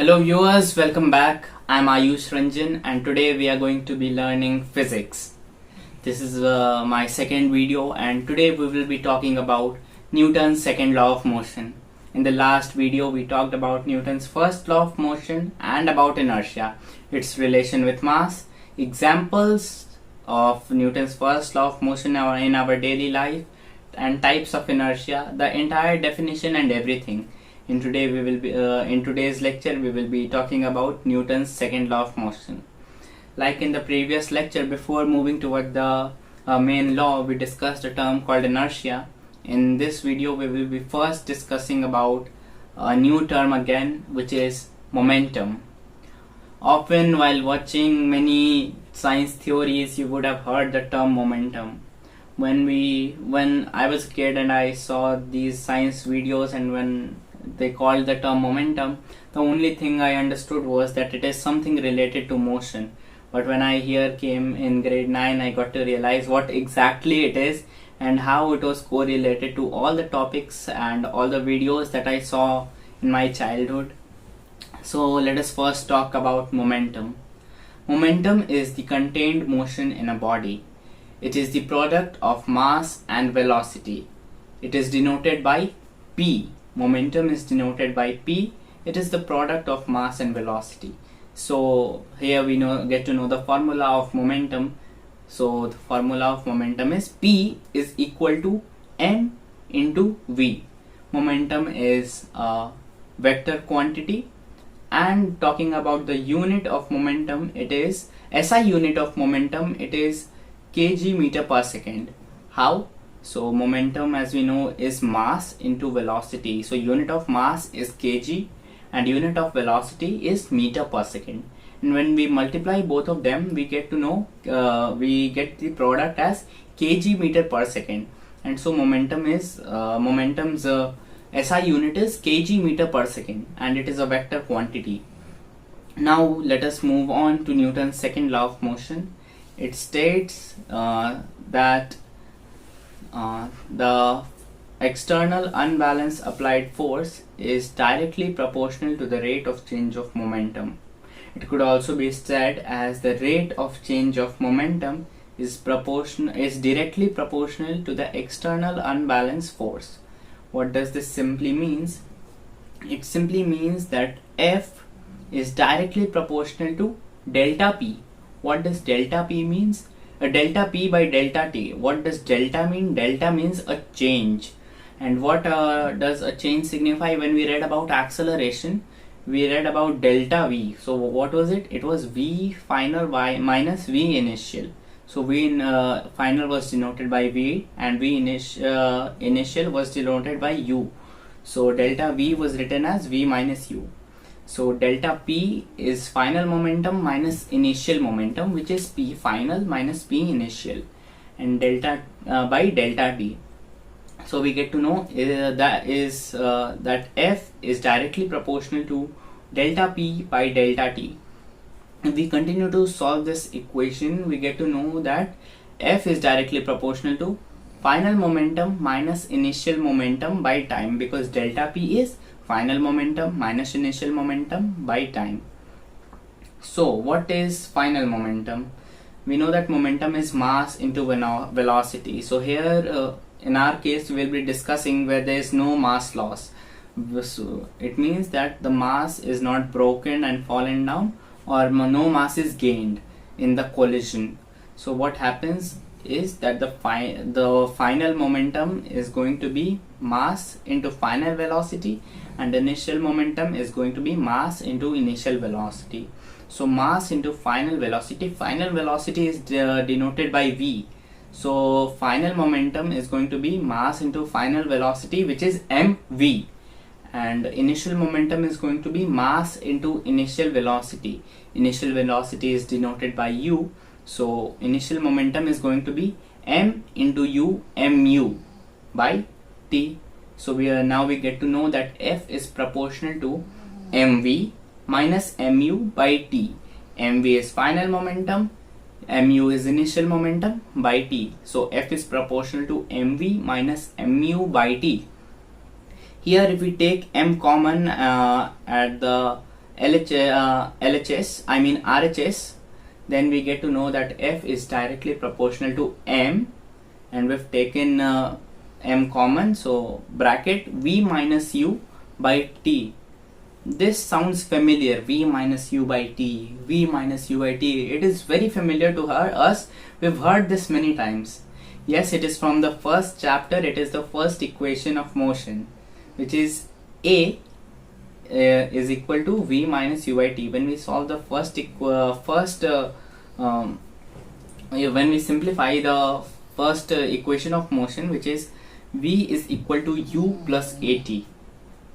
Hello viewers, welcome back. I'm Ayush Ranjan and today we are going to be learning physics. This is my second video and today we will be talking about Newton's second law of motion. In the last video we talked about Newton's first law of motion and about inertia, its relation with mass, examples of Newton's first law of motion in our daily life and types of inertia, the entire definition and everything. In today's lecture we will be talking about Newton's second law of motion. Like in the previous lecture, before moving toward the main law, we discussed a term called inertia. In this video we will be first discussing about a new term again, which is momentum. Often while watching many science theories you would have heard the term momentum. When I was a kid and I saw these science videos and when they called the term momentum, the only thing I understood was that it is something related to motion. But when I came in grade 9, I got to realize what exactly it is and how it was correlated to all the topics and all the videos that I saw in my childhood. So let us first talk about momentum. Momentum is the contained motion in a body. It is the product of mass and velocity. It is denoted by P. Momentum is denoted by P. It is the product of mass and velocity. So here we get to know the formula of momentum. So the formula of momentum is P is equal to m into v. Momentum is a vector quantity, and talking about the unit of momentum, it is SI unit of momentum, it is kg meter per second. How? So momentum, as we know, is mass into velocity. So unit of mass is kg and unit of velocity is meter per second. And when we multiply both of them, we get to know, we get the product as kg meter per second. And so momentum's SI unit is kg meter per second and it is a vector quantity. Now let us move on to Newton's second law of motion. It states that the external unbalanced applied force is directly proportional to the rate of change of momentum. It could also be said as the rate of change of momentum is directly proportional to the external unbalanced force. What does this simply means? It simply means that F is directly proportional to delta P. What does delta P means? Delta P by delta T. What does delta mean? Delta means a change. And what does a change signify? When we read about acceleration, we read about delta V. So what was it? It was V final y minus V initial. So V final was denoted by V and V initial was denoted by U. So delta V was written as V minus U. So delta P is final momentum minus initial momentum, which is P final minus P initial, and delta by delta T. So we get to know that F is directly proportional to delta P by delta T. If we continue to solve this equation, we get to know that F is directly proportional to final momentum minus initial momentum by time, because delta P is final momentum minus initial momentum by time. So what is final momentum? We know that momentum is mass into velocity. So here in our case we will be discussing where there is no mass loss. So it means that the mass is not broken and fallen down, or no mass is gained in the collision. So what happens is that the final momentum is going to be mass into final velocity, and initial momentum is going to be mass into initial velocity. So mass into final velocity is denoted by V. So final momentum is going to be mass into final velocity, which is mv, and initial momentum is going to be mass into initial velocity. Initial velocity is denoted by U. So initial momentum is going to be m into u mu by t. So we get to know that F is proportional to mv minus mu by t. mv is final momentum, mu is initial momentum by t. So F is proportional to mv minus mu by t. Here if we take m common at the RHS, then we get to know that F is directly proportional to M, and we've taken M common, so bracket V minus U by T. This sounds familiar, V minus U by T, V minus U by T. It is very familiar to us. We've heard this many times. Yes, it is from the first chapter. It is the first equation of motion, which is A is equal to V minus U by T. When we solve the when we simplify the first equation of motion, which is V is equal to U plus AT,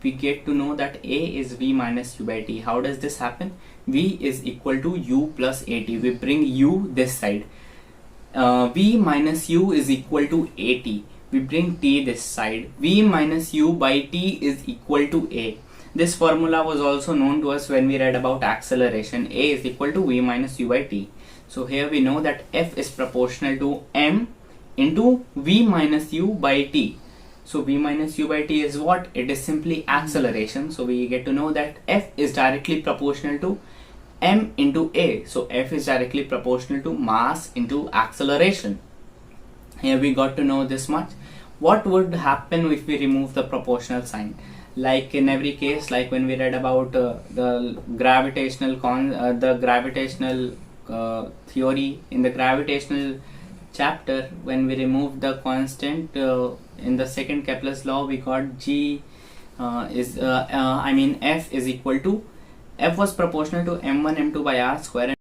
we get to know that A is V minus U by T. How does this happen? V is equal to U plus AT. We bring U this side. V minus U is equal to AT. We bring T this side. V minus U by T is equal to A. This formula was also known to us when we read about acceleration. A is equal to V minus U by T. So here we know that F is proportional to M into V minus U by T. So V minus U by T is what? It is simply acceleration. So we get to know that F is directly proportional to M into A. So F is directly proportional to mass into acceleration. Here we got to know this much. What would happen if we remove the proportional sign? Like in every case, like when we read about the gravitational theory in the gravitational chapter, when we removed the constant in the second Kepler's law, we got F is equal to, F was proportional to m1 m2 by r square,